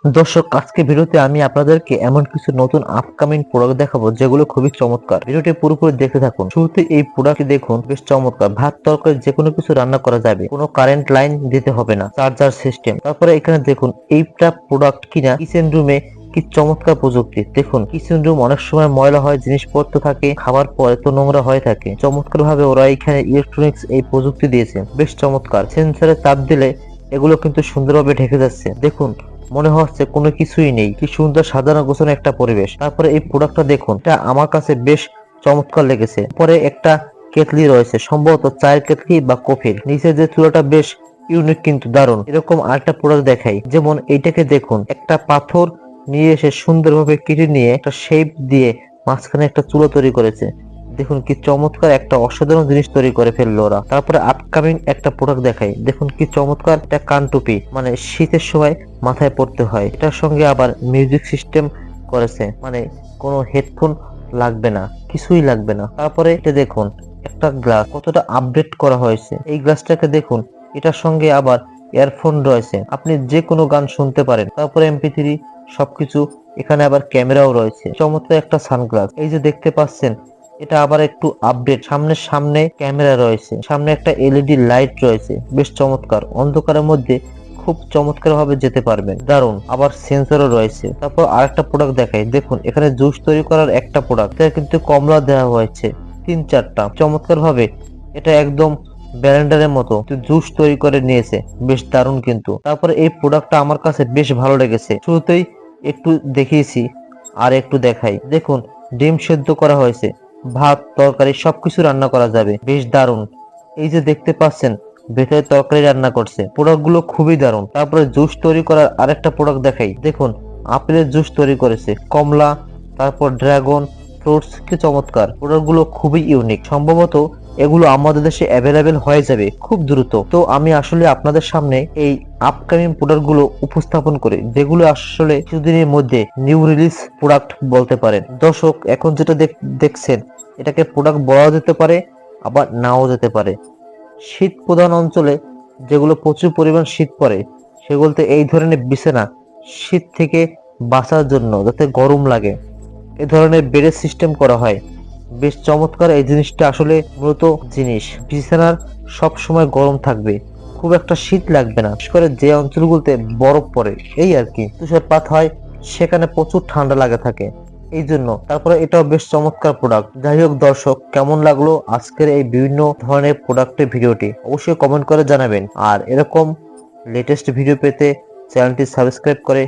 দর্শক, আজকে ভিডিওতে আমি আপনাদেরকে এমন কিছু নতুন আপকামিং প্রোডাক্ট দেখাবো যেগুলো খুবই চমৎকার। ভিডিওটি পুরোপুরি দেখতে থাকুন। শুরুতে এই প্রোডাক্টটি দেখুন, বেশ চমৎকার। ভাত তরকারি যে কোনো কিছু রান্না করা যাবে, কোনো কারেন্ট লাইন দিতে হবে না, চার্জার সিস্টেম। তারপরে এখানে দেখুন, এইটা প্রোডাক্ট কিনা কিচেন রুমে কি চমৎকার প্রযুক্তি। দেখুন, কিচেন রুম অনেক সময় ময়লা হয়, জিনিসপত্র থাকে, খাবার পরে তো নোংরা হয়ে থাকে। চমৎকার ভাবে ওরা এখানে ইলেকট্রনিক্স এই প্রযুক্তি দিয়েছে, বেশ চমৎকার। সেন্সরে চাপ দিলে এগুলো কিন্তু সুন্দরভাবে ঢেকে যাচ্ছে। দেখুন, মনে হচ্ছে কোনো কিছুই নেই, কি সুন্দর সাজানো গোছানো একটা পরিবেশ। তারপরে এই প্রোডাক্টটা দেখুন, এটা আমার কাছে বেশ চমৎকার লেগেছে। পরে একটা কেটলি রয়েছে, সম্ভবত চায়ের কেটলি বা কফির। নিচে যে চুলাটা বেশ ইউনিক, কিন্তু দারুণ। এরকম আরেকটা প্রোডাক্ট দেখাই, যেমন এইটাকে দেখুন, একটা পাথর নিয়ে এসে সুন্দরভাবে কেটে নিয়ে একটা শেপ দিয়ে মাঝখানে একটা চুলো তৈরি করেছে। দেখুন কি চমৎকার একটা অসাধারণ জিনিস তৈরি করে ফেললো ওরা। তারপরে আপকামিং একটা প্রোডাক্ট দেখাই, দেখুন কি চমৎকার একটা কান টুপি, মানে শীতের সময় মাথায় পড়তে হয়। এটার সঙ্গে আবার মিউজিক সিস্টেম করেছে, মানে কোনো হেডফোন লাগবে না, কিছুই লাগবে না। তারপরে এটা দেখুন, একটা গ্লাস কতটা আপডেট করা হয়েছে। এই গ্লাসটাকে দেখুন, এটার সঙ্গে আবার ইয়ারফোন রয়েছে, আপনি যে কোনো গান শুনতে পারেন। তারপরে MP3 সবকিছু। এখানে আবার ক্যামেরাও রয়েছে, চমৎকার একটা সানগ্লাস। এই যে দেখতে পাচ্ছেন, এটা আবার একটু আপডেট। সামনে ক্যামেরা রয়েছে, সামনে একটা LED লাইট রয়েছে, বেশ চমৎকার। অন্ধকারের মধ্যে খুব চমৎকার ভাবে যেতে পারবেন, দারুণ। আবার সেন্সরও রয়েছে। তারপর আরেকটা প্রোডাক্ট দেখাই, দেখুন এখানে জুস তৈরি করার একটা প্রোডাক্ট, এটা কিন্তু কমলা দেওয়া হয়েছে 3-4টা, চমৎকার ভাবে। এটা একদম ব্লেন্ডারের মতো জুস তৈরি করে নিয়েছে, বেশ দারুণ কিন্তু। তারপরে এই প্রোডাক্টটা আমার কাছে বেশ ভালো লেগেছে। শুরুতেই একটু দেখিয়েছি, আর একটু দেখাই। দেখুন, ডিম সেদ্ধ করা হয়েছে, ভাত তরকারি সবকিছু রান্না করা যাবে, বেশ দারুণ। এই যে দেখতে পাচ্ছেন, ভেতরে তরকারি রান্না করছে। প্রোডাক্ট গুলো খুবই দারুণ। তারপরে জুস তৈরি করার আরেকটা প্রোডাক্ট দেখাই, দেখুন আপেলের জুস তৈরি করেছে, কমলা, তারপর ড্রাগন ফ্রুটস। কি চমৎকার। প্রোডাক্ট গুলো খুবই ইউনিক। সম্ভবত এগুলো আমাদের দেশে অ্যাভেলেবেল হয়ে যাবে খুব দ্রুত। তো আমি আসলে আপনাদের সামনে এই আপকামিং প্রোডাক্ট গুলো উপস্থাপন করি, যেগুলো আসলে কিছুদিনের মধ্যে নিউ রিলিজ প্রোডাক্ট বলতে পারেন। দর্শক, এখন যেটা দেখছেন, এটাকে প্রোডাক্ট বলা যেতে পারে, আবার নাও যেতে পারে। শীত প্রধান অঞ্চলে যেগুলো প্রচুর পরিমাণ শীত পড়ে, সেগুলোতে এই ধরনের বিছানা শীত থেকে বাঁচার জন্য, যাতে গরম লাগে, এ ধরনের বেডের সিস্টেম করা হয়। বেশ চমৎকার এই জিনিসটা। আসলে মূলত জিনিস বিছানার সব সময় গরম থাকবে, খুব একটা শীত লাগবে না। বিশেষ করে যে অঞ্চলগুলোতে বরফ পড়ে, এই আর কি, তুষারপাত হয়, সেখানে প্রচুর ঠান্ডা লাগে থাকে, এই জন্য। তারপরে এটাও বেশ চমৎকার প্রোডাক্ট। যাই হোক দর্শক, কেমন লাগলো আজকের এই বিভিন্ন ধরনের প্রোডাক্টের ভিডিওটি, অবশ্যই কমেন্ট করে জানাবেন। আর এরকম লেটেস্ট ভিডিও পেতে চ্যানেলটি সাবস্ক্রাইব করে